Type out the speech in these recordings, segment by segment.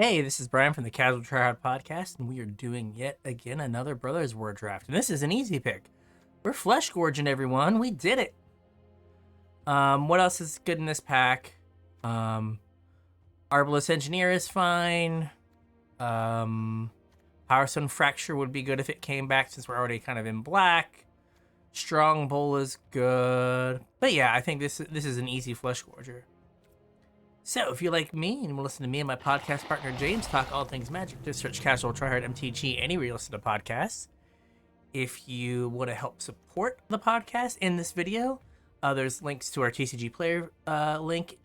Hey, this is Bryan from the Casual Tryhard Podcast, and we are doing yet again another Brothers War draft. And this is an easy pick. We're flesh gorging everyone. We did it. What else is good in this pack? Arbalest Engineer is fine. Power Stone Fracture would be good if it came back since we're already kind of in black. Strong Bowl is good. But yeah, I think this is an easy flesh gorger. So, if you like me and will listen to me and my podcast partner James talk all things magic, just search Casual Tryhard MTG anywhere you listen to podcasts. If you want to help support the podcast in this video, there's links to our TCG player link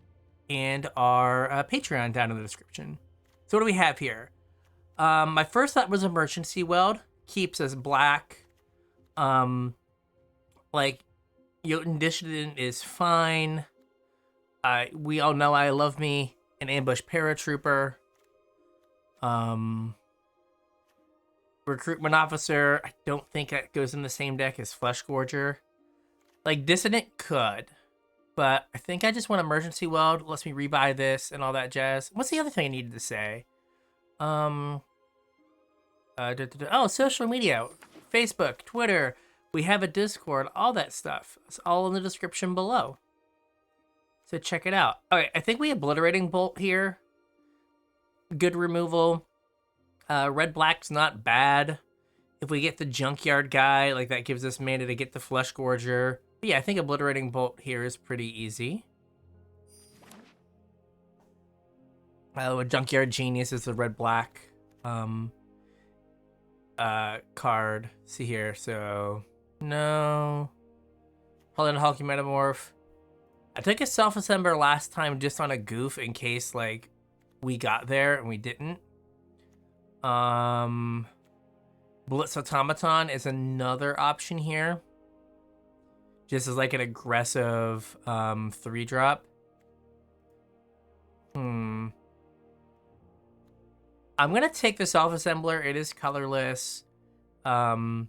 and our Patreon down in the description. So, what do we have here? My first thought was Emergency Weld. Keeps us black. Jotun Dissident is fine. We all know I love me an Ambush Paratrooper. Recruitment Officer, I don't think that goes in the same deck as Flesh Gorger. Like, Dissident could, but I think I just want Emergency Weld. Lets me rebuy this and all that jazz. What's the other thing I needed to say? Oh, social media. Facebook, Twitter. We have a Discord, all that stuff. It's all in the description below. So check it out. All right, I think we Obliterating Bolt here. Good removal. Red-black's not bad. If we get the Junkyard guy, like that gives us mana to get the Flesh Gorger. But yeah, I think Obliterating Bolt here is pretty easy. Junkyard Genius is the red-black card. See here, so no. Probably not Hulky Metamorph. I took a self-assembler last time just on a goof in case, like, we got there and we didn't. Blitz Automaton is another option here. Just as, like, an aggressive 3-drop. I'm going to take the self-assembler. It is colorless. And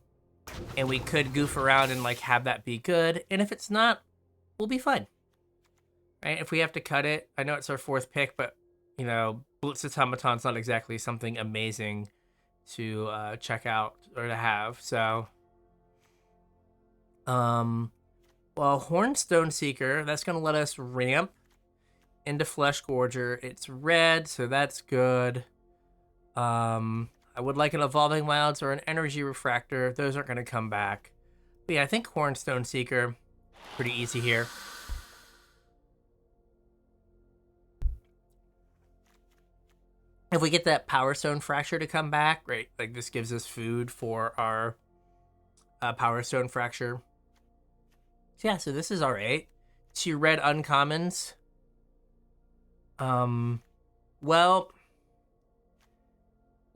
we could goof around and, like, have that be good. And if it's not, we'll be fine. Right, if we have to cut it, I know it's our 4th pick, but, you know, Blitz Automaton's not exactly something amazing to check out or to have, so. Well, Hornstone Seeker, that's going to let us ramp into Flesh Gorger. It's red, so that's good. I would like an Evolving Wilds or an Energy Refractor. Those aren't going to come back. But yeah, I think Hornstone Seeker, pretty easy here. If we get that Power Stone Fracture to come back, right, like this gives us food for our Power Stone Fracture. So yeah, so this is all right. 2 red uncommons. Well,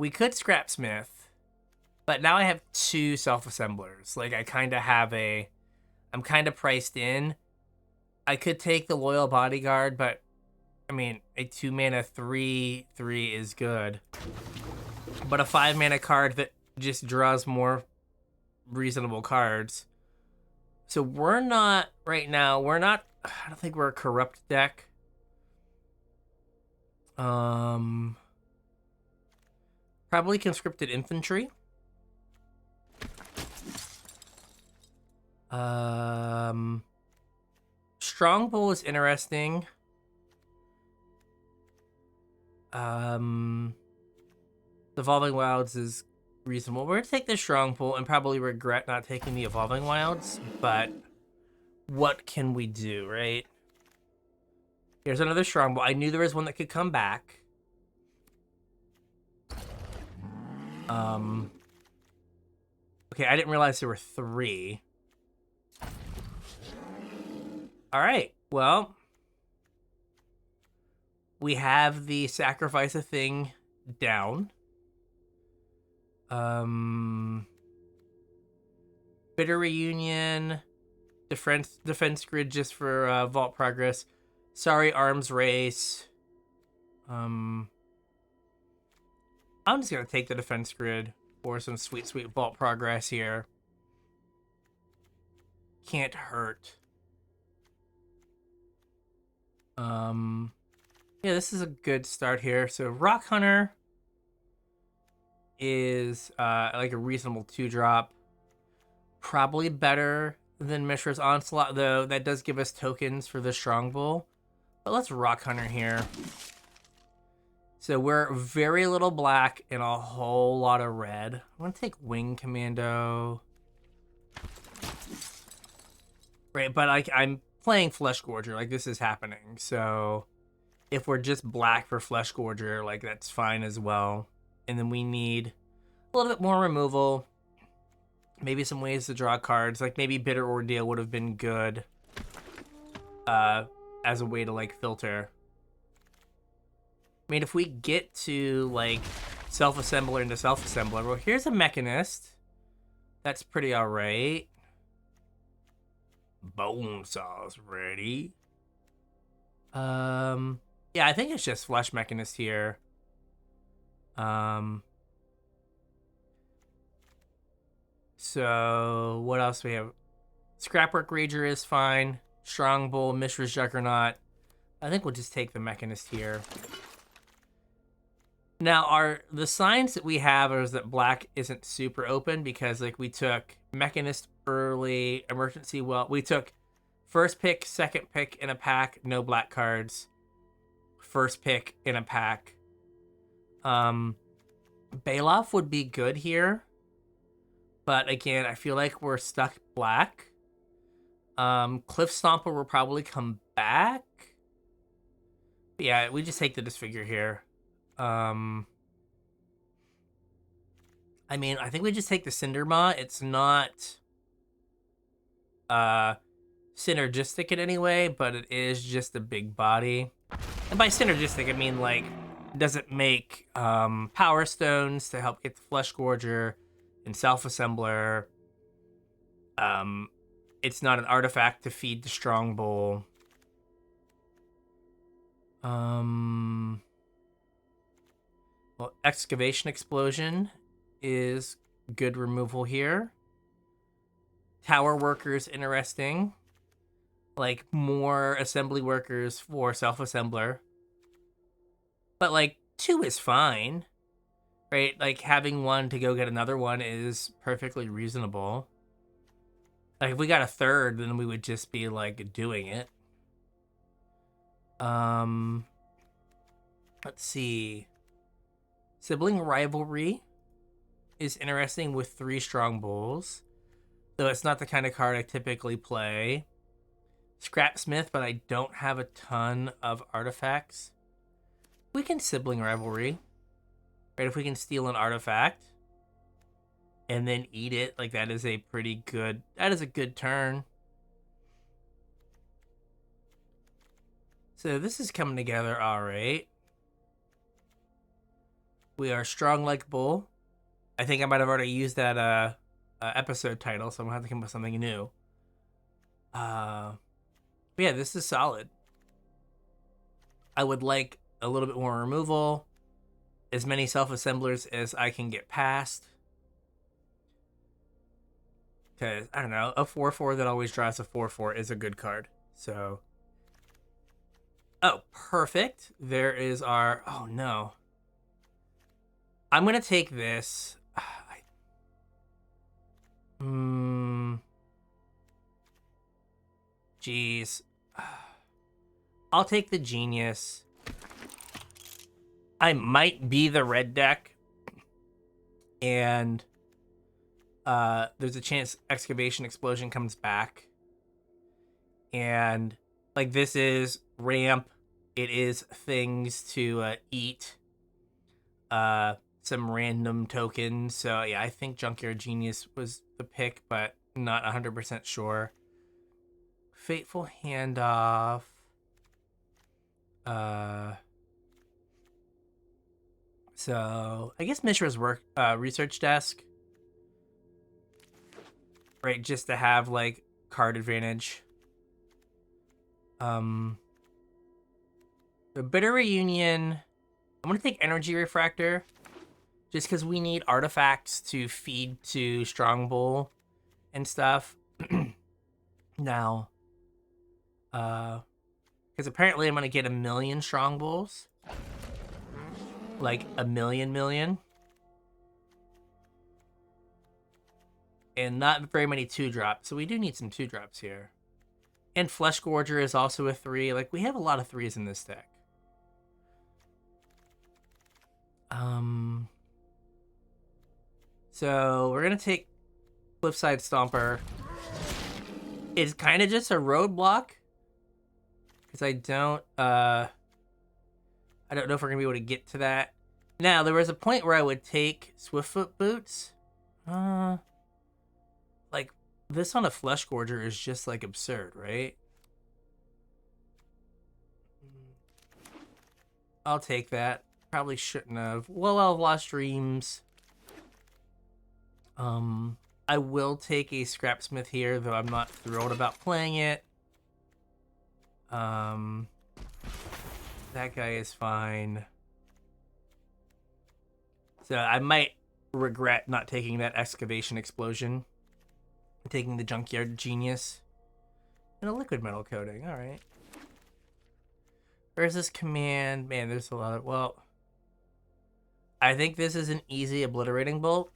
we could Scrapsmith, but now I have 2 self-assemblers. Like, I'm kind of priced in. I could take the Loyal Bodyguard, but I mean, a 2-mana 3/3 is good. But a 5-mana card that just draws more reasonable cards. So we're not, right now, I don't think we're a corrupt deck. Probably Conscripted Infantry. Strongbow is interesting. The Evolving Wilds is reasonable. We're going to take the Strongbow and probably regret not taking the Evolving Wilds, but what can we do, right? Here's another Strongbow. I knew there was one that could come back. Okay, I didn't realize there were 3. All right, well, we have the Sacrifice a Thing down. Bitter Reunion. Defense Grid just for Vault Progress. Sorry, Arms Race. I'm just going to take the Defense Grid for some sweet, sweet Vault Progress here. Can't hurt. Yeah, this is a good start here. So Rock Hunter is like a reasonable 2-drop. Probably better than Mishra's Onslaught, though. That does give us tokens for the Strong Bull. But let's Rock Hunter here. So we're very little black and a whole lot of red. I'm going to take Wing Commando. Right, but I'm playing Flesh Gorger. Like, this is happening. So if we're just black for Flesh Gorger, like, that's fine as well. And then we need a little bit more removal. Maybe some ways to draw cards. Like, maybe Bitter Ordeal would have been good as a way to, like, filter. I mean, if we get to, like, Self-Assembler into Self-Assembler, well, here's a Mechanist. That's pretty alright. Bone Saw's ready. Yeah, I think it's just Flesh Mechanist here. So, what else do we have? Scrapwork Rager is fine. Strong Bull, Mishra's Juggernaut. I think we'll just take the Mechanist here. Now, the signs that we have is that black isn't super open because, like, we took Mechanist early, Emergency Well. We took first pick, second pick in a pack, no black cards. First pick in a pack. Bailoff would be good here. But again, I feel like we're stuck black. Cliff Stomper will probably come back. But yeah, we just take the Disfigure here. I mean, I think we just take the Cindermaw. It's not synergistic in any way, but it is just a big body. And by synergistic, I mean, like, does it make Power Stones to help get the Flesh Gorger and Self-Assembler? It's not an artifact to feed the Strong Bull. Well, Excavation Explosion is good removal here. Tower Workers, interesting. Like, more assembly workers for Self-Assembler. But, like, 2 is fine. Right? Like, having 1 to go get another one is perfectly reasonable. Like, if we got a 3rd, then we would just be, like, doing it. Let's see. Sibling Rivalry is interesting with 3 Strong Bulls. Though it's not the kind of card I typically play. Scrapsmith, but I don't have a ton of artifacts. We can Sibling Rivalry. Right, if we can steal an artifact and then eat it, like, that is a pretty good, that is a good turn. So this is coming together all right. We are strong like bull. I think I might have already used that episode title, so I'm gonna have to come up with something new. Yeah, this is solid. I would like a little bit more removal. As many self-assemblers as I can get past. Because, I don't know, a 4/4 that always draws a 4/4 is a good card. So. Oh, perfect. There is our. Oh, no. I'm going to take this. Jeez. I'll take the Genius. I might be the red deck, and there's a chance Excavation Explosion comes back, and, like, this is ramp. It is things to eat some random tokens. So yeah, I think Junkyard Genius was the pick, but not 100% sure. Fateful Handoff. So I guess Mishra's research desk, right? Just to have, like, card advantage. The Bitter Reunion. I'm gonna take Energy Refractor, just because we need artifacts to feed to Strong Bull and stuff. Now, Because apparently I'm going to get 1,000,000 strong bulls. Like 1,000,000. And not very many 2-drops. So we do need some 2-drops here. And Flesh Gorger is also a 3. Like, we have a lot of 3s in this deck. So we're going to take Cliffside Stomper. It's kind of just a roadblock. Because I don't know if we're going to be able to get to that. Now, there was a point where I would take Swiftfoot Boots. Like, this on a Flesh Gorger is just, like, absurd, right? I'll take that. Probably shouldn't have. Well, I've lost dreams. I will take a Scrapsmith here, though I'm not thrilled about playing it. That guy is fine. So I might regret not taking that Excavation Explosion. Taking the Junkyard Genius. And a Liquid Metal Coating, alright. Where's this command? Man, there's a lot of... Well, I think this is an easy Obliterating Bolt.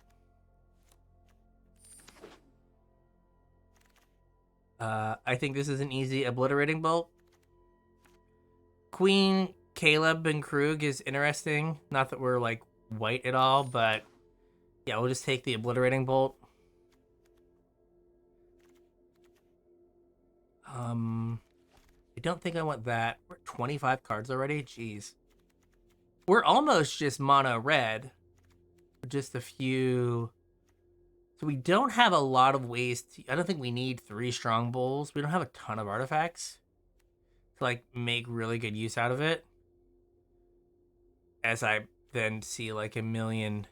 Queen, Caleb, and Krug is interesting. Not that we're, like, white at all, but... Yeah, we'll just take the Obliterating Bolt. I don't think I want that. We're 25 cards already? Jeez. We're almost just mono red. Just a few... So we don't have a lot of ways to... I don't think we need 3 Strong Bulls. We don't have a ton of artifacts to, like, make really good use out of it. As I then see, like, 1,000,000...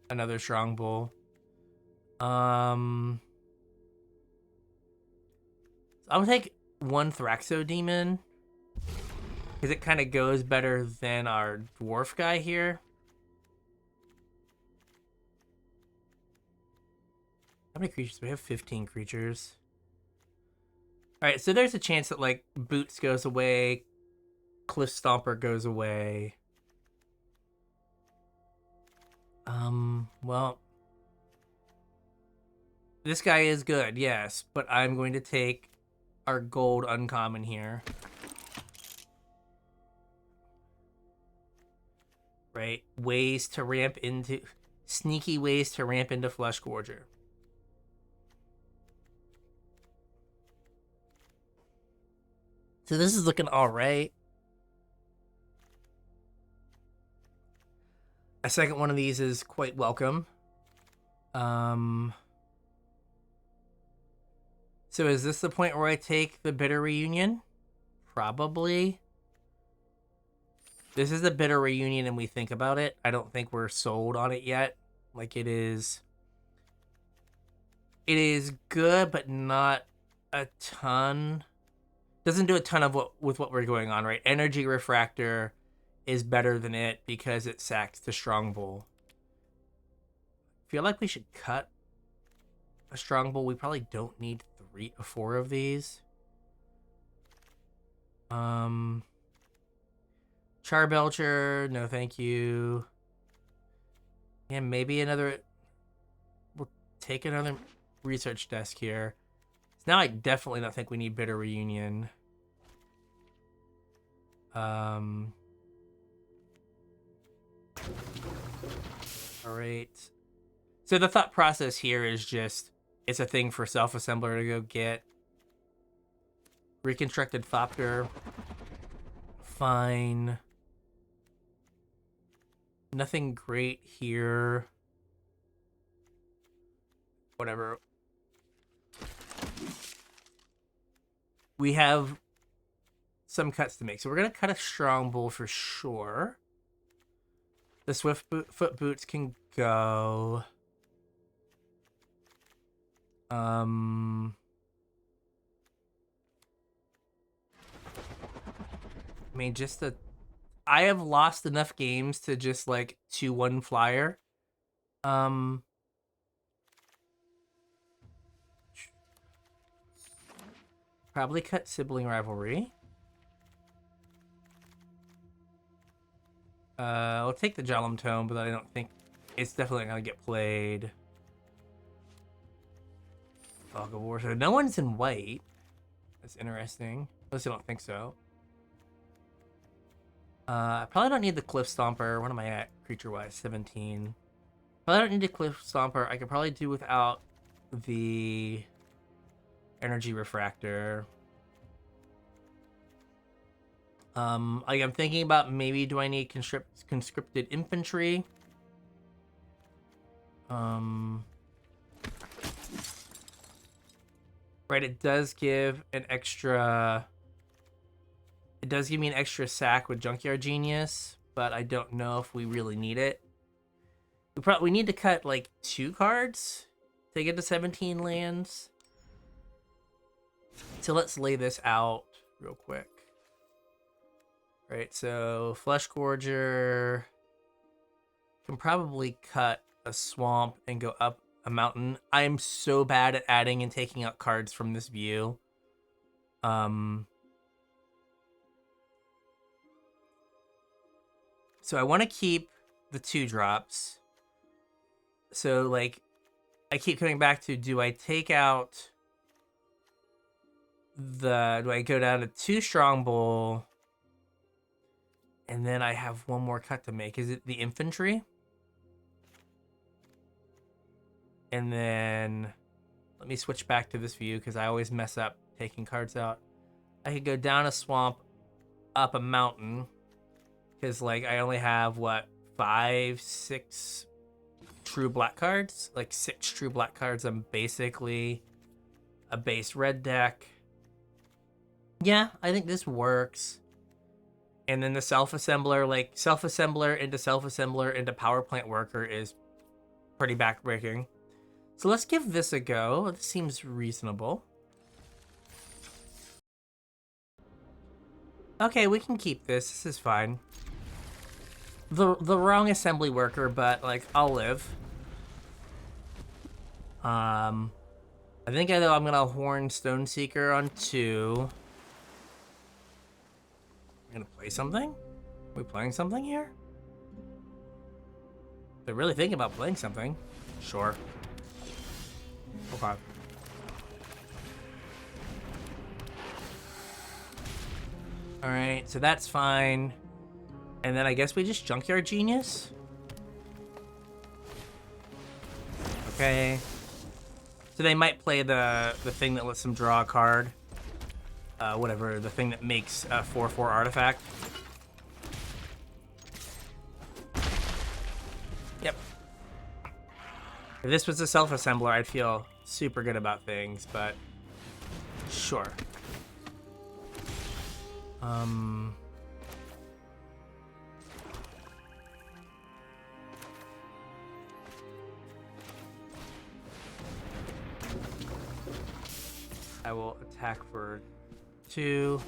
Another Strong Bull. I'm gonna take 1 Thraxo Demon. Because it kind of goes better than our Dwarf guy here. How many creatures? We have 15 creatures. Alright, so there's a chance that, like, Boots goes away. Cliff Stomper goes away. Well... This guy is good, yes. But I'm going to take our gold uncommon here. Right? Ways to ramp into... Sneaky ways to ramp into Flesh Gorger. So this is looking alright. A second one of these is quite welcome. So is this the point where I take the Bitter Reunion? Probably. This is a Bitter Reunion and we think about it. I don't think we're sold on it yet. Like, it is... It is good, but not a ton. Doesn't do a ton of with what we're going on, right? Energy Refractor is better than it because it sacks the Strong Bull. Feel like we should cut a Strong Bull. We probably don't need 3 or 4 of these. Charbelcher, no thank you. And maybe another... We'll take another research desk here. Now I definitely don't think we need Bitter Reunion. Alright. So the thought process here is just, it's a thing for Self-Assembler to go get. Reconstructed Thopter. Fine. Nothing great here. Whatever. We have some cuts to make. So we're going to cut a Strong Bull for sure. The Swiftfoot Boots can go. I mean, just the... I have lost enough games to just, like, 2-1 flyer. Probably cut Sibling Rivalry. I'll take the Jolum Tome, but I don't think it's definitely gonna get played. Fog of War. So no one's in white. That's interesting. At least I don't think so. I probably don't need the Cliff Stomper. What am I at creature-wise? 17. Probably don't need the Cliff Stomper. I could probably do without the Energy Refractor. Like I'm thinking about maybe do I need conscripted infantry? Right, it does give an extra. It does give me an extra sack with Junkyard Genius, but I don't know if we really need it. We need to cut like 2 cards to get to 17 lands. So let's lay this out real quick. Right, so Flesh Gorger can probably cut a swamp and go up a mountain. I'm so bad at adding and taking out cards from this view. So I want to keep the 2 drops. So like, I keep coming back to, do I take out do I go down to 2 Strongbow? And then I have one more cut to make. Is it the infantry? And then let me switch back to this view because I always mess up taking cards out. I could go down a swamp, up a mountain. Because, like, I only have, what, 5, 6 true black cards? Like, 6 true black cards. I'm basically a base red deck. Yeah, I think this works. And then the self-assembler, like, self-assembler into power plant worker is pretty backbreaking. So let's give this a go. This seems reasonable. Okay, we can keep this. This is fine. The wrong assembly worker, but like I'll live. I think I'm gonna Horn Stoneseeker on 2. I'm gonna play something? Are we playing something here? They're really thinking about playing something. Sure. Okay. Alright, so that's fine. And then I guess we just Junkyard Genius? Okay. So they might play the thing that lets them draw a card. Whatever, the thing that makes a 4/4 artifact. Yep. If this was a self-assembler, I'd feel super good about things, but sure. I will attack for 2.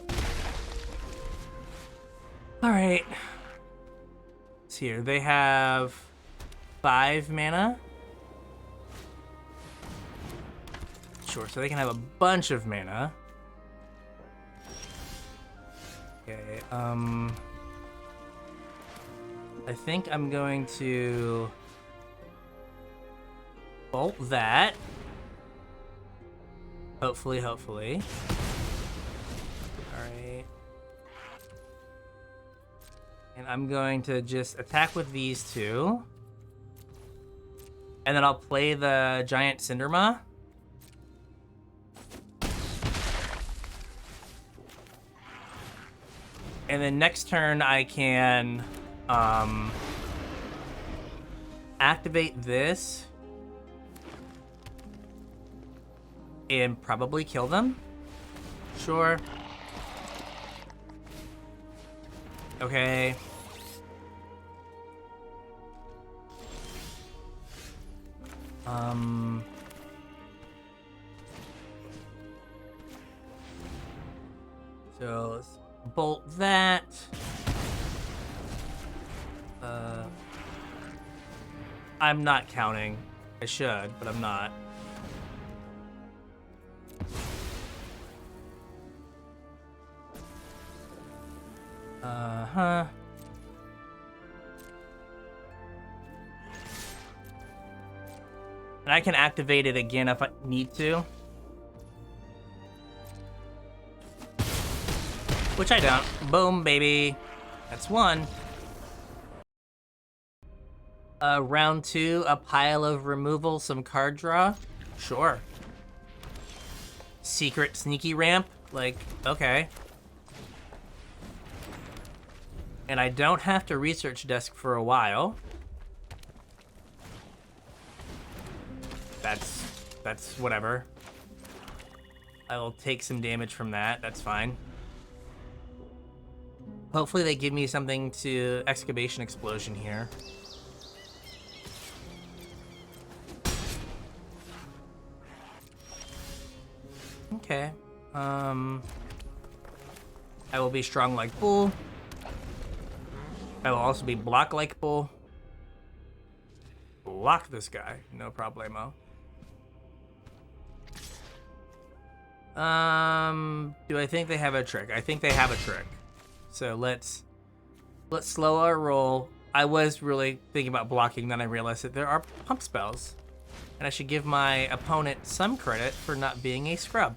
All right. Let's see here. They have 5 mana. Sure, so they can have a bunch of mana. Okay, I think I'm going to bolt that. Hopefully. Alright. And I'm going to just attack with these 2. And then I'll play the Giant Cinderma. And then next turn I can activate this and probably kill them. Sure. Okay. So let's bolt that. I'm not counting. I should, but I'm not. And I can activate it again if I need to. Which I don't. Boom, baby. That's one. Round 2, a pile of removal, some card draw. Sure. Secret sneaky ramp. Like, okay. And I don't have to research desk for a while. That's whatever. I will take some damage from that. That's fine. Hopefully they give me something to Excavation Explosion here. Okay. I will be strong like bull. I will also be block like bull. Block this guy, no problemo. Do I think they have a trick? I think they have a trick. So let's slow our roll. I was really thinking about blocking, then I realized that there are pump spells. And I should give my opponent some credit for not being a scrub.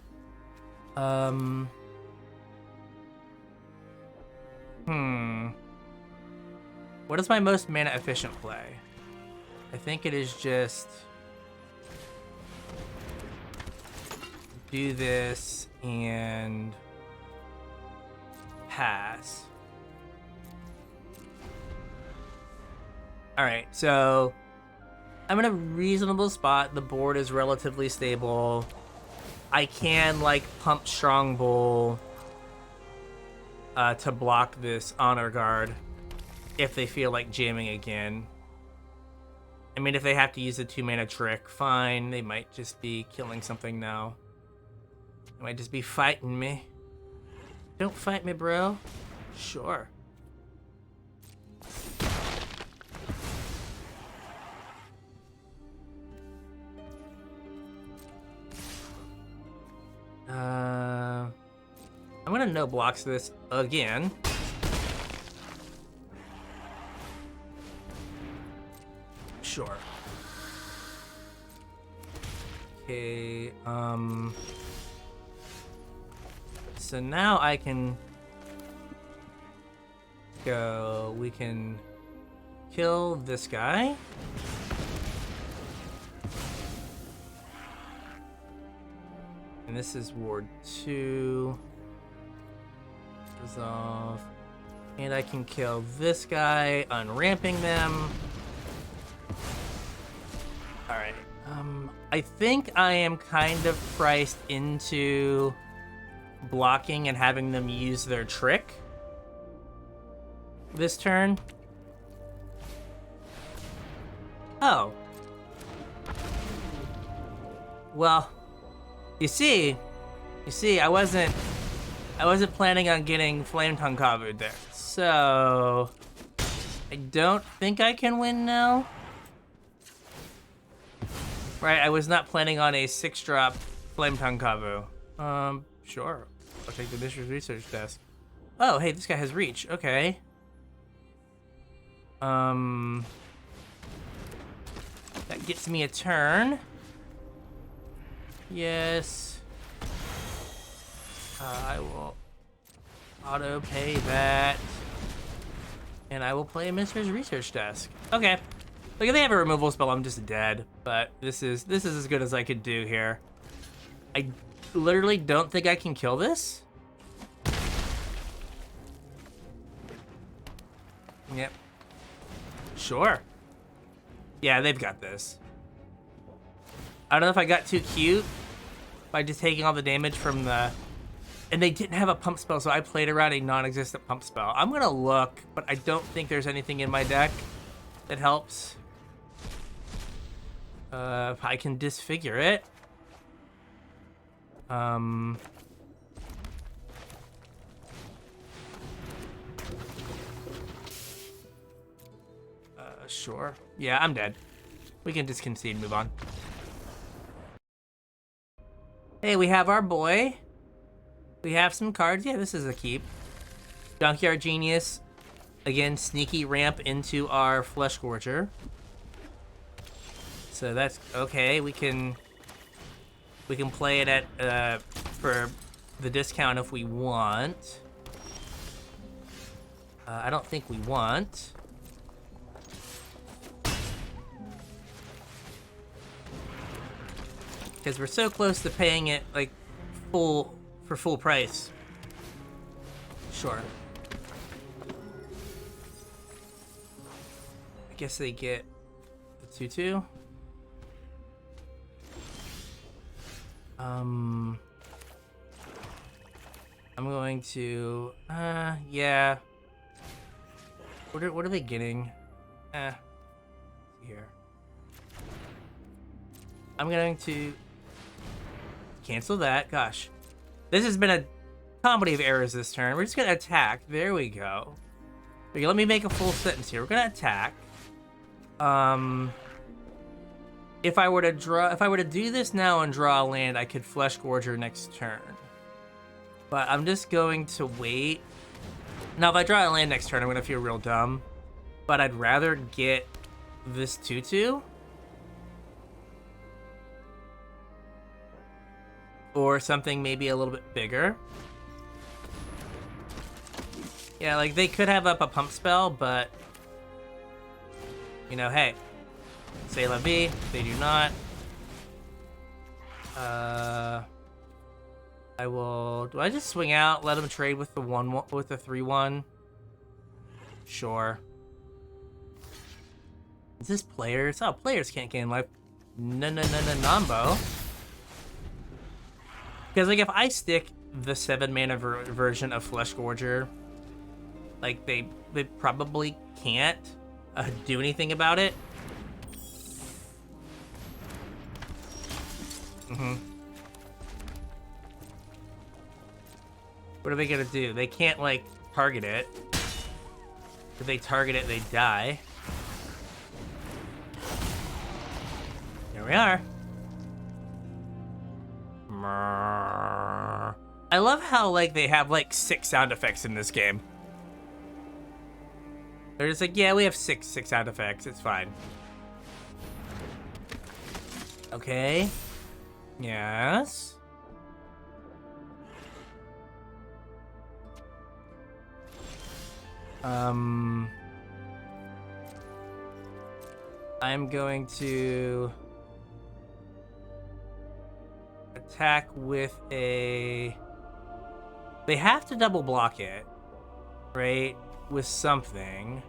What is my most mana efficient play? I think it is just do this and pass. All right, so I'm in a reasonable spot. The board is relatively stable. I can like pump Strong Bull to block this Honor Guard if they feel like jamming again. I mean, if they have to use a 2-mana trick, fine. They might just be killing something now. They might just be fighting me. Don't fight me, bro. Sure. I'm gonna no blocks this again. Sure. Okay, so now I can go, we can kill this guy. And this is Ward 2. Resolve. And I can kill this guy, unramping them. Alright. I think I am kind of priced into blocking and having them use their trick this turn. Oh. Well, you see, I wasn't planning on getting Flame Tongue Kavu'd there. So I don't think I can win now. Right, I was not planning on a 6-drop Flame Tongue Kavu. Sure. I'll take the Mysteries Research Desk. Oh, hey, this guy has reach. Okay. That gets me a turn. Yes. I will auto pay that. And I will play a Mysteries Research Desk. Okay. Like, if they have a removal spell, I'm just dead. But this is as good as I could do here. I literally don't think I can kill this. Yep. Sure. Yeah, they've got this. I don't know if I got too cute by just taking all the damage from the... And they didn't have a pump spell, so I played around a non-existent pump spell. I'm gonna look, but I don't think there's anything in my deck that helps. I can disfigure it. Sure. Yeah, I'm dead. We can just concede and move on. Hey, we have our boy. We have some cards. Yeah, this is a keep. Junkyard Genius. Again, sneaky ramp into our Flesh Gorger. So that's okay. We can play it at for the discount if we want. I don't think we want. Because we're so close to paying it like for full price. Sure. I guess they get the 2/2. I'm going to yeah. What are they getting? Here. I'm going to cancel that. Gosh. This has been a comedy of errors this turn. We're just gonna attack. There we go. Okay, let me make a full sentence here. We're gonna attack. If I were to do this now and draw a land, I could Flesh Gorger next turn. But I'm just going to wait. Now, if I draw a land next turn, I'm gonna feel real dumb. But I'd rather get this 2/2. Or something maybe a little bit bigger. Yeah, like they could have up a pump spell, but you know, hey, c'est la vie. They do not. I will. Do I just swing out? Let them trade with the 3/1. Sure. Is this players? Oh, players can't gain life. Nambo. Because like if I stick the 7-mana version of Flesh Gorger, like they probably can't do anything about it. What are they gonna do? They can't like target it. If they target it, they die. Here we are. I love how like they have like 6 sound effects in this game. They're just like, yeah, we have six sound effects. It's fine. Okay. Yes. I'm going to attack with a... They have to double block it, right? With something.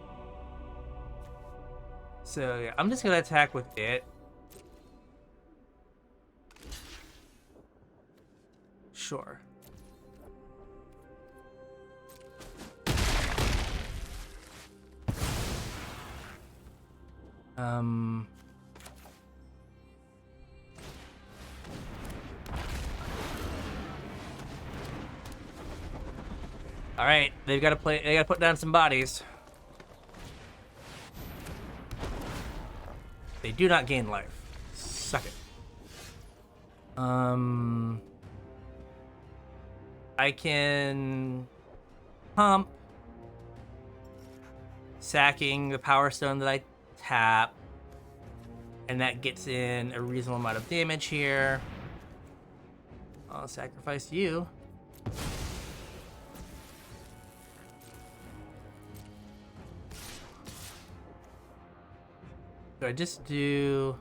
So yeah, I'm just gonna attack with it. Sure. All right, they've got to play. They got to put down some bodies. They do not gain life. Suck it. I can pump, sacking the Power Stone that I tap, and that gets in a reasonable amount of damage here. I'll sacrifice you. So I just do...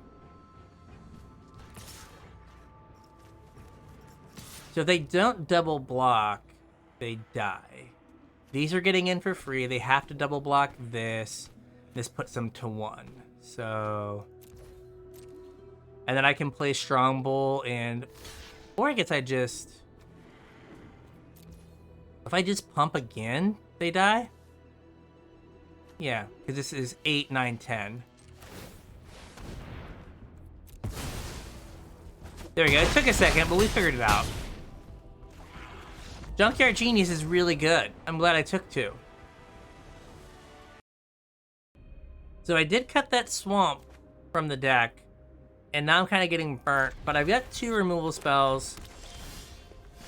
So if they don't double block, they die. These are getting in for free. They have to double block this. This puts them to 1. So... And then I can play Strong Bull and... Or I guess I just... If I just pump again, they die? Yeah, because this is 8, 9, 10. There we go. It took a second, but we figured it out. Junkyard Genius is really good. I'm glad I took 2. So I did cut that swamp from the deck, and now I'm kind of getting burnt, but I've got 2 removal spells.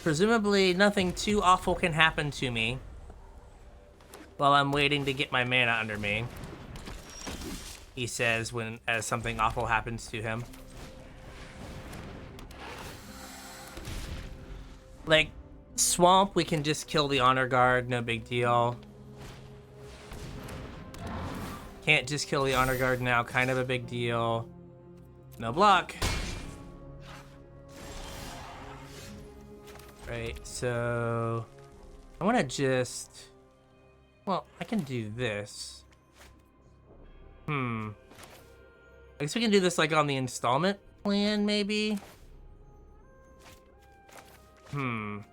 Presumably nothing too awful can happen to me while I'm waiting to get my mana under me. he says when as something awful happens to him. Like, Swamp, we can just kill the Honor Guard, no big deal. Can't just kill the Honor Guard now, kind of a big deal. No block. Right, so I want to just, well, I can do this. I guess we can do this like on the installment plan, maybe. So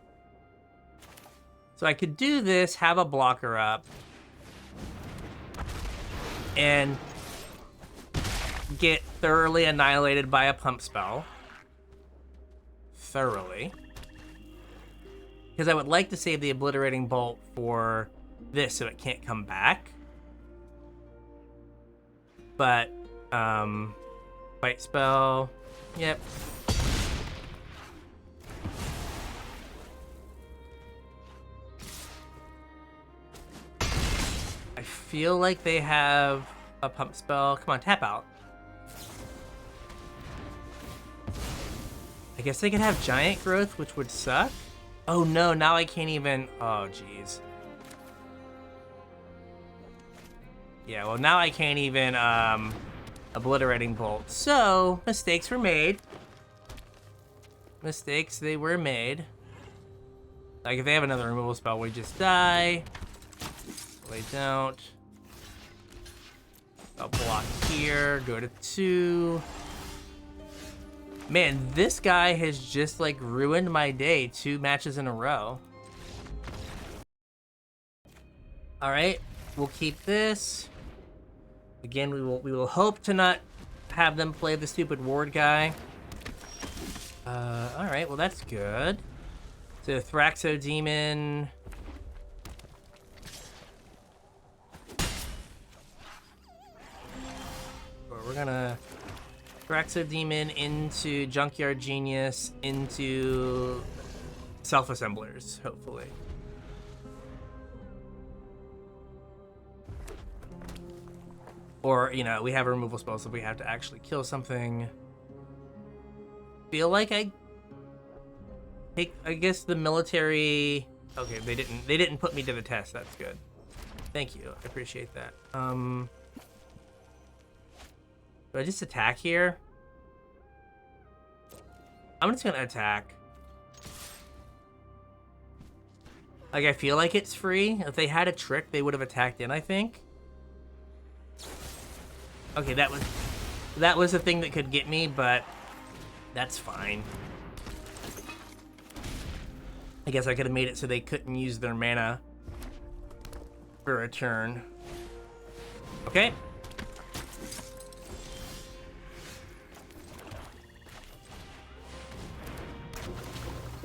I could do this, have a blocker up, and get thoroughly annihilated by a pump spell. Thoroughly. Because I would like to save the Obliterating Bolt for this so it can't come back. But, Fight spell. Yep. I feel like they have a pump spell. Come on, tap out. I guess they could have Giant Growth, which would suck. Oh no, now I can't even... Oh, jeez. Yeah, well, now I can't even, Obliterating Bolt. So, mistakes were made. Mistakes, they were made. Like, if they have another removal spell, we just die. They don't. I'll block here, go to 2. Man, this guy has just, like, ruined my day 2 matches in a row. Alright, we'll keep this. Again, we will hope to not have them play the stupid ward guy. Alright, well that's good. So Thraxo Demon. We're gonna Thraxo Demon into Junkyard Genius into Self-Assemblers, hopefully. Or, you know, we have a removal spell, so we have to actually kill something. Feel like I guess the military... Okay, they didn't put me to the test. That's good. Thank you. I appreciate that. Do I just attack here? I'm just gonna attack. Like, I feel like it's free. If they had a trick, they would have attacked in, I think. Okay, that was the thing that could get me, but that's fine. I guess I could have made it so they couldn't use their mana for a turn. Okay.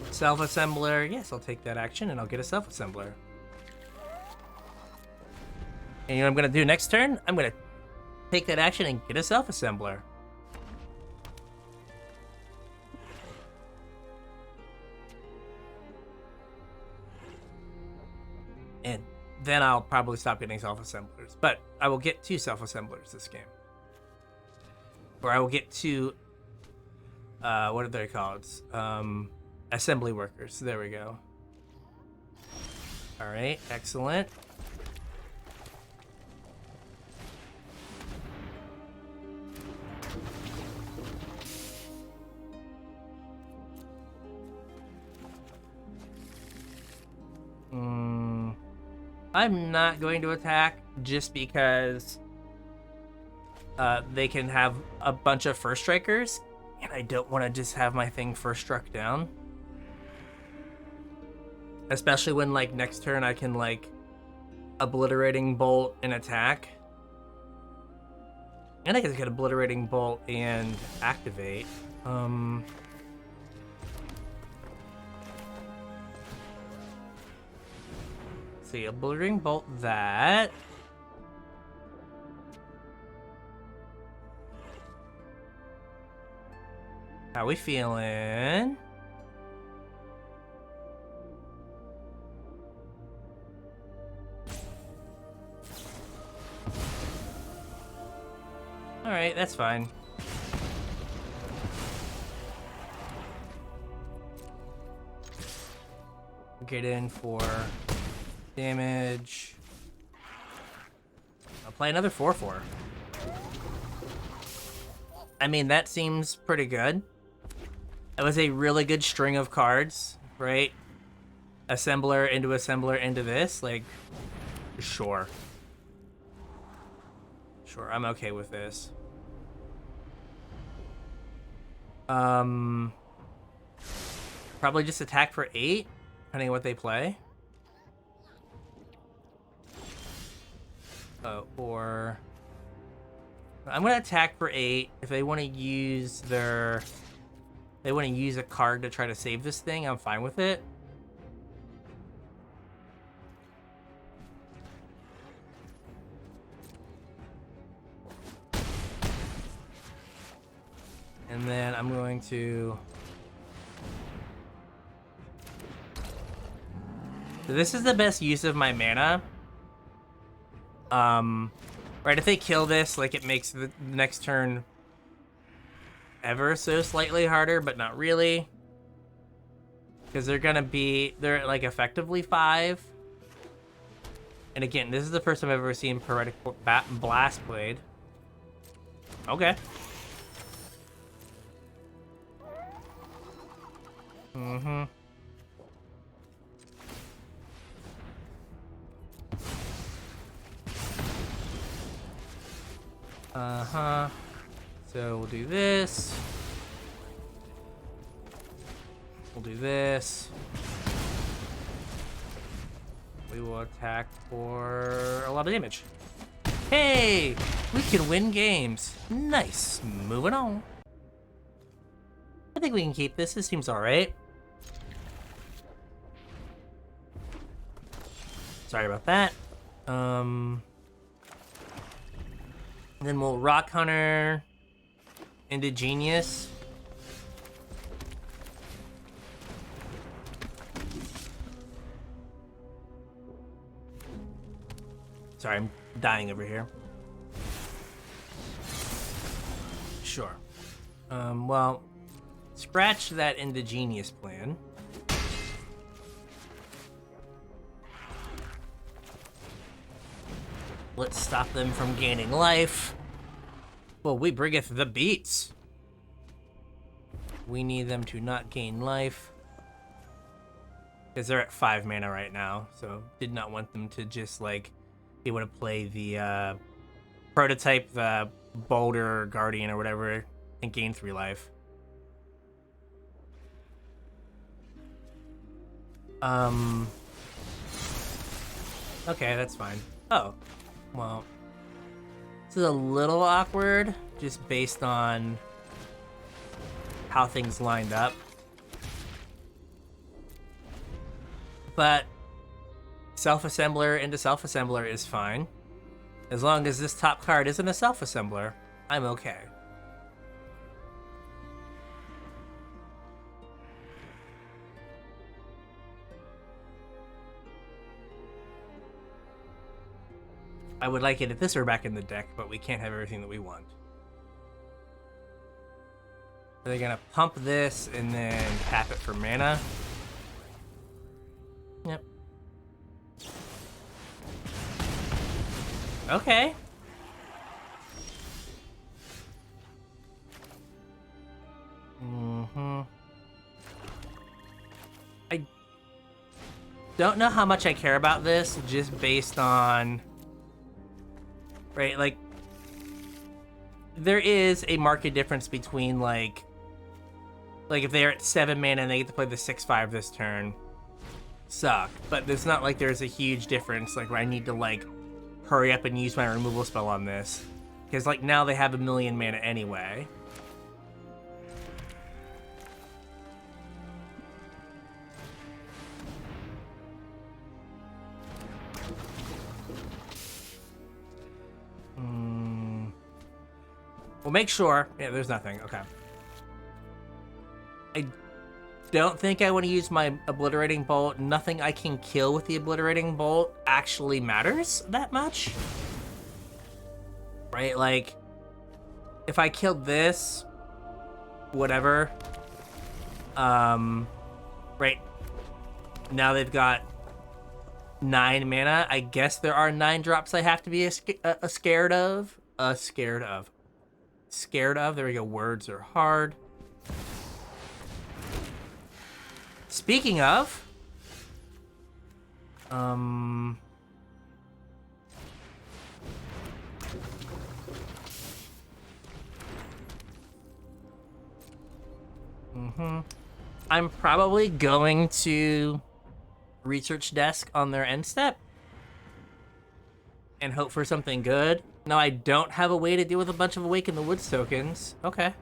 Self-assembler. Yes, I'll take that action and I'll get a self-assembler. And you know what I'm gonna do next turn? I'm gonna take that action and get a self-assembler. And then I'll probably stop getting self-assemblers. But I will get 2 self-assemblers this game. Or I will get 2, what are they called? Assembly workers. There we go. All right, excellent. I'm not going to attack just because they can have a bunch of first strikers, and I don't want to just have my thing first struck down. Especially when, like, next turn I can, like, Obliterating Bolt and attack. And I guess I could Obliterating Bolt and activate. See, Obliterating Bolt that. How we feeling? Alright, that's fine. Get in for damage. I'll play another 4/4. I mean, that seems pretty good. That was a really good string of cards, right? Assembler into this, like, sure. Sure, I'm okay with this. Probably just attack for 8, depending on what they play. Or I'm gonna attack for 8. If they want to use a card to try to save this thing, I'm fine with it. And then I'm going to... So this is the best use of my mana. Right, if they kill this, like, it makes the next turn ever so slightly harder, but not really. Because they're at, like, effectively 5. And again, this is the first time I've ever seen Poetic Blast played. Okay. Mm-hmm. Uh-huh. So we'll do this. We'll do this. We will attack for a lot of damage. Hey! We can win games. Nice. Moving on. I think we can keep this. This seems alright. Sorry about that. Then we'll Rock Hunter into Genius. Sorry, I'm dying over here. Sure. Well, scratch that into Genius plan. Let's stop them from gaining life. Well, we bringeth the beats. We need them to not gain life. Because they're at 5 mana right now. So, did not want them to just, like, be able to play the prototype, the Boulder or Guardian or whatever, and gain 3 life. Okay, that's fine. Oh. Well, this is a little awkward, just based on how things lined up. But self-assembler into self-assembler is fine. As long as this top card isn't a self-assembler, I'm okay. I would like it if this were back in the deck, but we can't have everything that we want. Are they gonna pump this and then tap it for mana? Yep. Okay. I don't know how much I care about this, just based on... Right, like, there is a marked difference between, like if they're at 7 mana and they get to play the 6/5 this turn, suck. But it's not like there's a huge difference, like, where I need to, like, hurry up and use my removal spell on this. Because, like, now they have 1,000,000 mana anyway. We'll make sure. Yeah, there's nothing. Okay. I don't think I want to use my Obliterating Bolt. Nothing I can kill with the Obliterating Bolt actually matters that much. Right? Like, if I killed this, whatever, right now they've got 9 mana. I guess there are 9 drops I have to be scared of. Scared of. Scared of. There we go. Words are hard. Speaking of, I'm probably going to research desk on their end step and hope for something good. No, I don't have a way to deal with a bunch of Awake in the Woods tokens. Okay.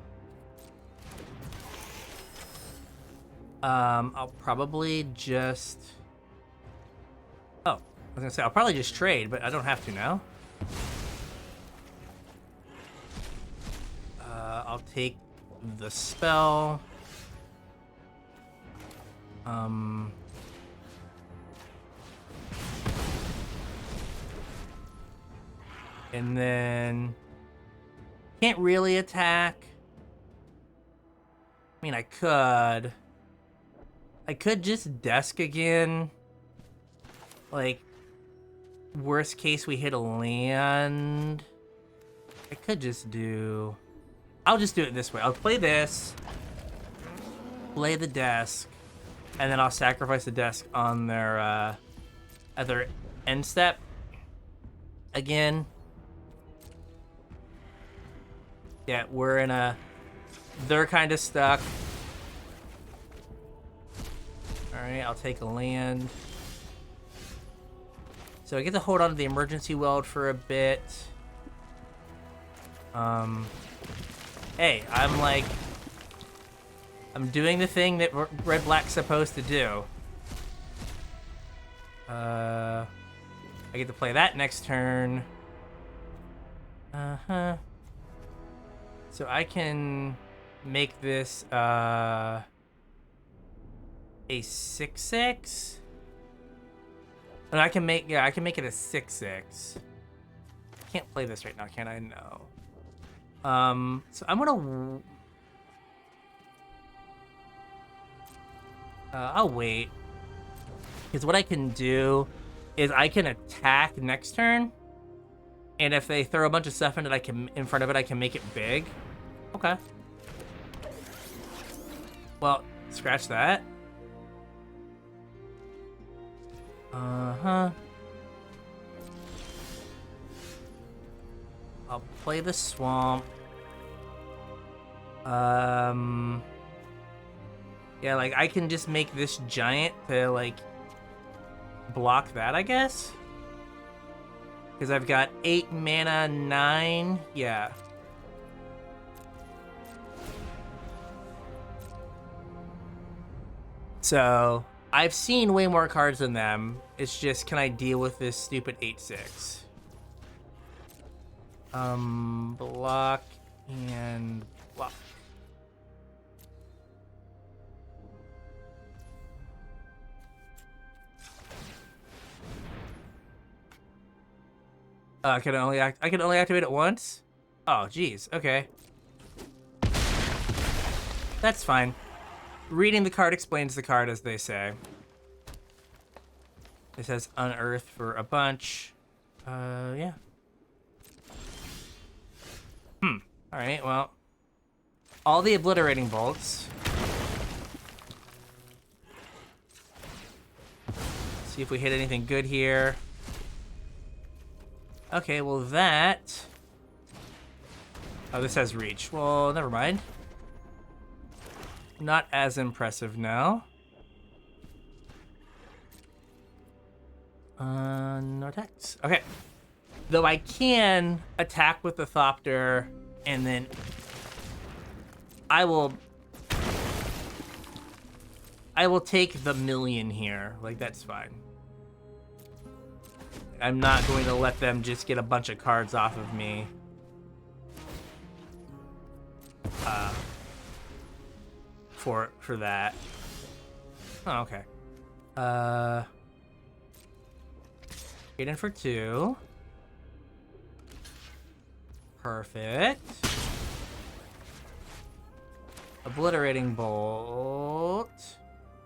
I'll probably just... Oh, I was gonna say, I'll probably just trade, but I don't have to now. I'll take the spell. And then can't really attack. I mean, I could just desk again. Like, worst case we hit a land. I could just do... I'll just do it this way. I'll play this, play the desk, and then I'll sacrifice the desk on their at their end step again. Yeah, we're in a... They're kind of stuck. Alright, I'll take a land. So I get to hold on to the emergency weld for a bit. Hey, I'm doing the thing that Red-Black's supposed to do. I get to play that next turn. So I can make this a 6/6. And I can make it a 6/6. Can't play this right now, can I? No. So I'm gonna I'll wait, because what I can do is I can attack next turn, and if they throw a bunch of stuff in it, in front of it, I can make it big. Okay. Well, scratch that. I'll play the swamp. Yeah, like, I can just make this giant to, like, block that, I guess? Because I've got 8 mana, 9. Yeah. So, I've seen way more cards than them. It's just, can I deal with this stupid 8/6? Block and block. I can only activate it once? Oh, geez. Okay. That's fine. Reading the card explains the card, as they say. It says unearth for a bunch. Yeah. Alright, well. All the obliterating bolts. See if we hit anything good here. Okay, well that... Oh, this has reach. Well, never mind. Not as impressive now. No attacks. Okay. Though I can attack with the Thopter, and then I will take the million here. Like, that's fine. I'm not going to let them just get a bunch of cards off of me. For that. Oh, okay. Get in for 2. Perfect. Obliterating Bolt.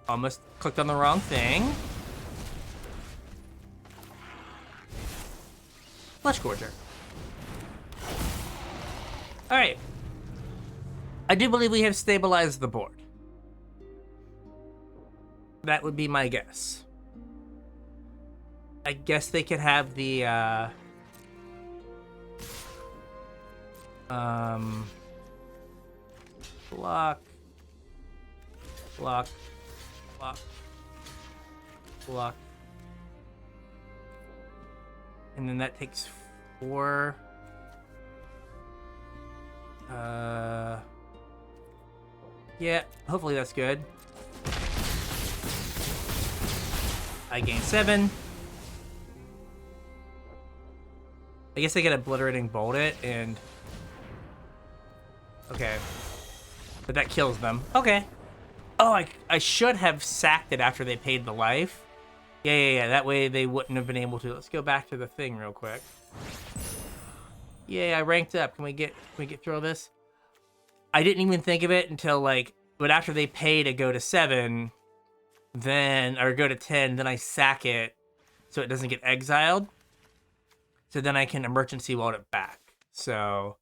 Almost clicked on the wrong thing. Flesh Gorger. Alright. I do believe we have stabilized the board. That would be my guess. I guess they could have the, block, block, block, block. And then that takes 4. Yeah, hopefully that's good. I gain 7. I guess they get Obliterating Bolt it, and... Okay. But that kills them. Okay. Oh, I should have sacked it after they paid the life. Yeah. That way they wouldn't have been able to. Let's go back to the thing real quick. Yay, I ranked up. Can we get through all this? I didn't even think of it until, like... But after they pay to go to 7... Then, or go to 10, then I sack it so it doesn't get exiled. So then I can emergency load it back. So,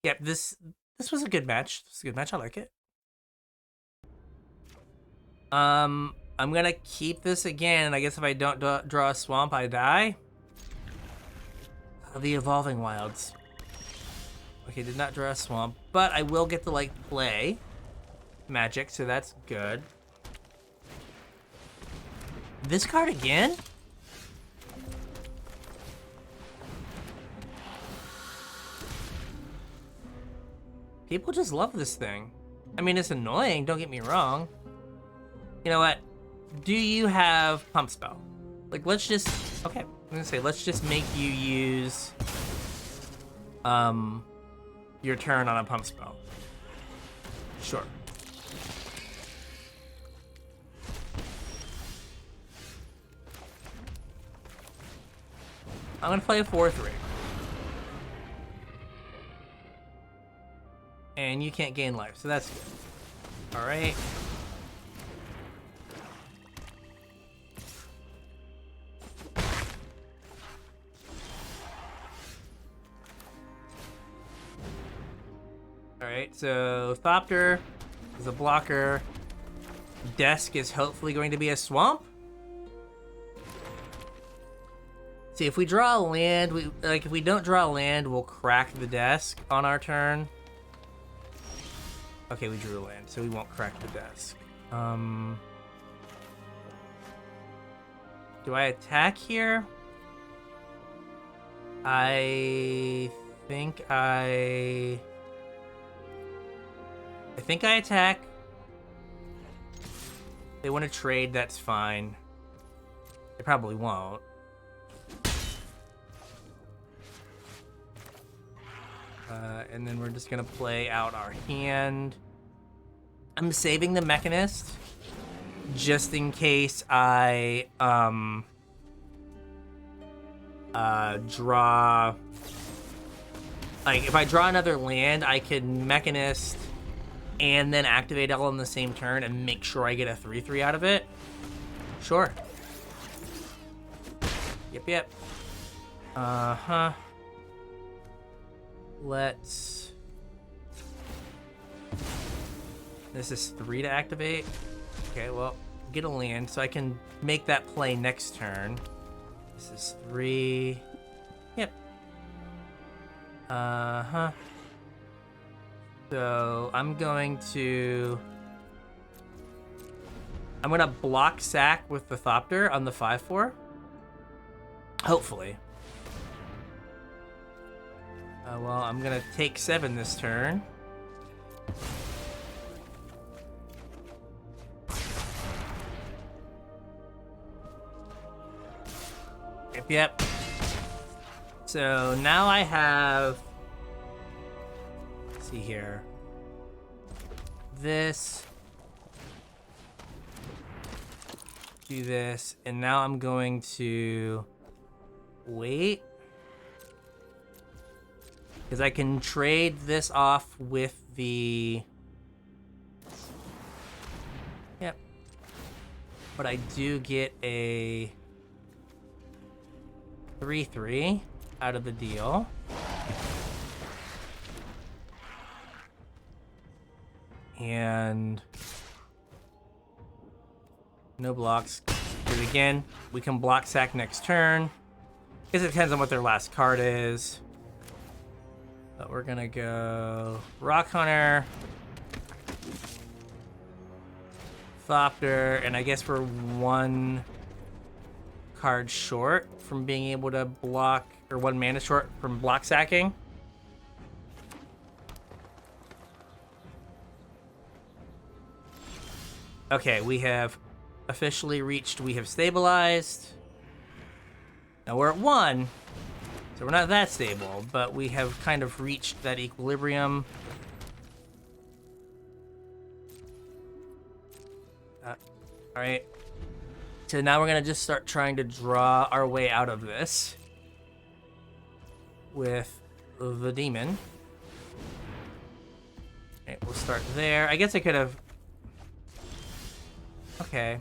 yeah, this was a good match. This is a good match. I like it. I'm gonna keep this again. I guess if I don't draw a swamp, I die. The Evolving Wilds. Okay, did not draw a swamp, but I will get to, like, play Magic, so that's good. This card again? People just love this thing. I mean, it's annoying, don't get me wrong. You know what? Do you have Pump Spell? Like, let's just... Okay, I'm gonna say, let's just make you use... your turn on a Pump Spell. Sure. I'm gonna play a 4/3. And you can't gain life, so that's good. Alright. Alright, so Thopter is a blocker. Desk is hopefully going to be a swamp. See, if we draw a land, if we don't draw a land, we'll crack the desk on our turn. Okay, we drew a land, so we won't crack the desk. Do I attack here? I think I attack. They want to trade, that's fine. They probably won't. And then we're just gonna play out our hand. I'm saving the Mechanist just in case I draw. Like, if I draw another land, I can Mechanist and then activate all in the same turn and make sure I get a 3/3 out of it. Sure. Yep. Let's... This is 3 to activate. Okay, well, get a land so I can make that play next turn. This is 3. Yep. So I'm going to block sack with the Thopter on the 5/4. Hopefully. Well, I'm gonna take 7 this turn. Yep. So now I have... Let's see here. This. Do this. And now I'm going to... wait. Because I can trade this off with the but I do get a 3/3 out of the deal. And no blocks. Because again, we can block sack next turn. Because it depends on what their last card is. But we're gonna go Rock Hunter, Thopter, and I guess we're one card short from being able to block, or 1 mana short from block sacking. Okay, we have officially reached, we have stabilized. Now we're at 1, so we're not that stable, but we have kind of reached that equilibrium. All right, so now we're gonna just start trying to draw our way out of this with the demon. Okay, we'll start there. I guess I could have... Okay.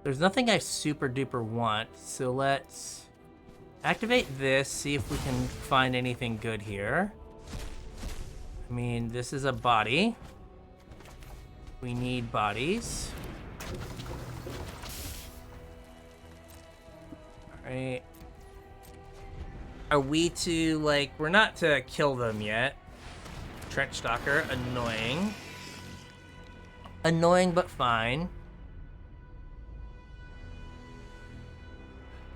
There's nothing I super duper want, so let's activate this, see if we can find anything good here. I mean, this is a body. We need bodies. Alright. Are we to, like, we're not to kill them yet. Trench Stalker, annoying. Annoying, but fine.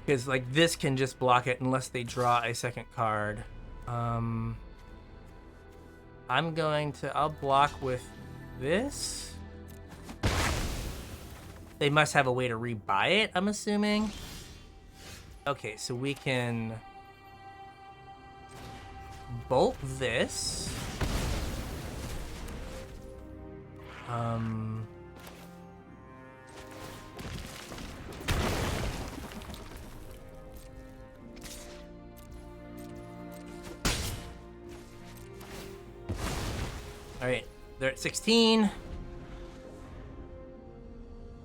Because, like, this can just block it unless they draw a second card. I'm going to... I'll block with this. They must have a way to rebuy it, I'm assuming. Okay, so we can... bolt this. Alright, they're at 16.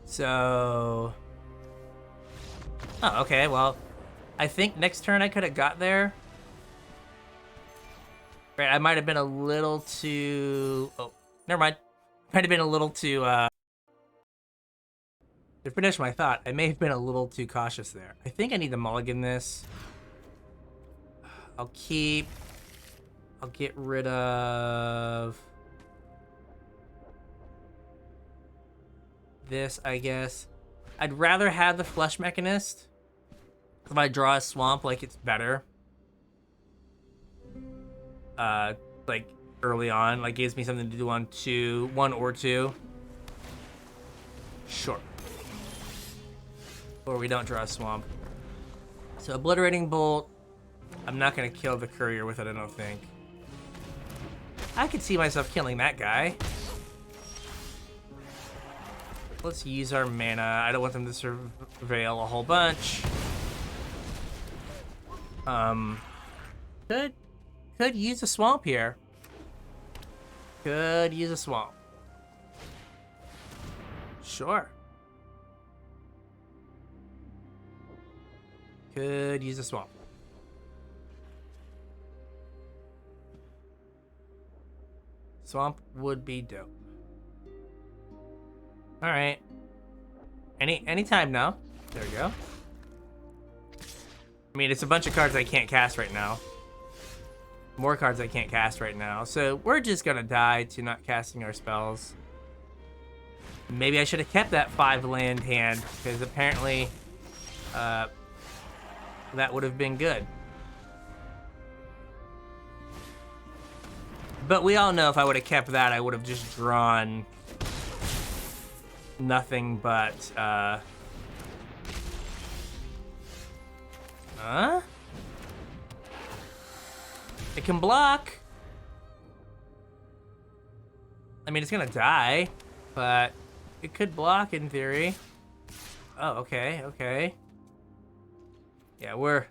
So... Oh, okay, well... I think next turn I could have got there. Right, I might have been a little too... Oh, never mind. Might have been a little too, To finish my thought, I may have been a little too cautious there. I think I need to mulligan this. I'll get rid of... this, I guess. I'd rather have the Flesh Mechanist. If I draw a swamp, like, it's better. Like, early on. Like, gives me something to do on 1 or 2. Sure. Or we don't draw a swamp. So, Obliterating Bolt. I'm not going to kill the Courier with it, I don't think. I could see myself killing that guy. Let's use our mana. I don't want them to surveil a whole bunch. Could use a swamp here. Could use a swamp. Sure. Could use a swamp. Swamp would be dope. All right. Any time now. There we go. I mean, it's a bunch of cards I can't cast right now. More cards I can't cast right now. So we're just gonna die to not casting our spells. Maybe I should have kept that 5 land hand, because apparently that would have been good. But we all know if I would have kept that, I would have just drawn nothing but it can block. I mean, it's gonna die, but it could block in theory. Oh, okay, okay. Yeah, we're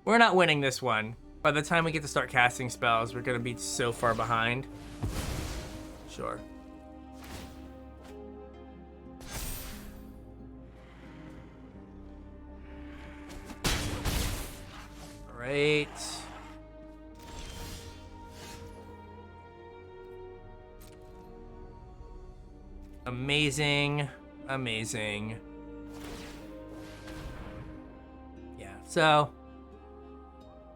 not winning this one. By the time we get to start casting spells, we're gonna be so far behind. Sure. right. Amazing. Amazing. Yeah, so...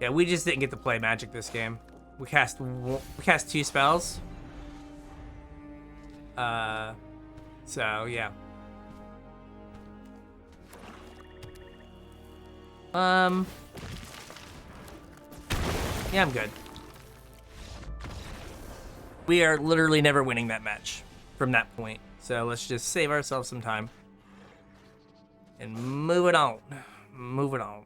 yeah, we just didn't get to play Magic this game. We cast 2 spells. So, yeah. Yeah, I'm good. We are literally never winning that match from that point. So let's just save ourselves some time. And move it on. Move it on.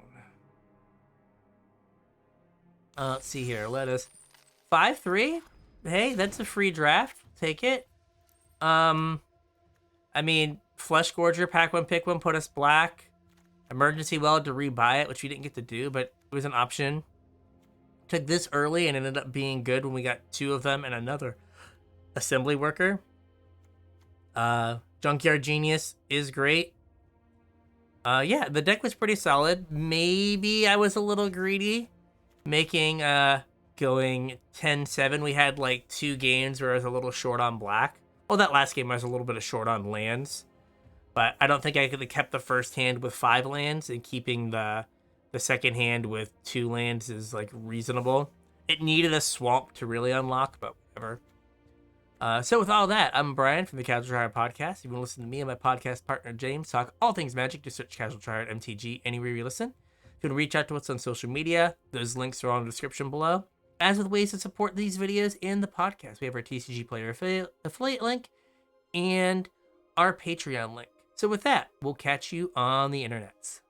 Let's see here. Let us... 5-3? Hey, that's a free draft. Take it. I mean, Flesh Gorger, pack one, pick one, put us black. Emergency Well to rebuy it, which we didn't get to do, but it was an option. Took this early and ended up being good when we got 2 of them and another assembly worker. Junkyard Genius is great. Yeah, the deck was pretty solid. Maybe I was a little greedy, making going 10-7. We had like 2 games where I was a little short on black. Well, that last game I was a little bit of short on lands, but I don't think I could have kept the first hand with 5 lands, and keeping the second hand with 2 lands is like reasonable. It needed a swamp to really unlock, but whatever. So with all that, I'm Bryan from the Casual Tryhard Podcast. If you want to listen to me and my podcast partner James talk all things Magic, just search CasualTryHardMTG anywhere you listen. If you want to reach out to us on social media, those links are all in the description below. As with ways to support these videos and the podcast, we have our TCG Player affiliate link and our Patreon link. So with that, we'll catch you on the internets.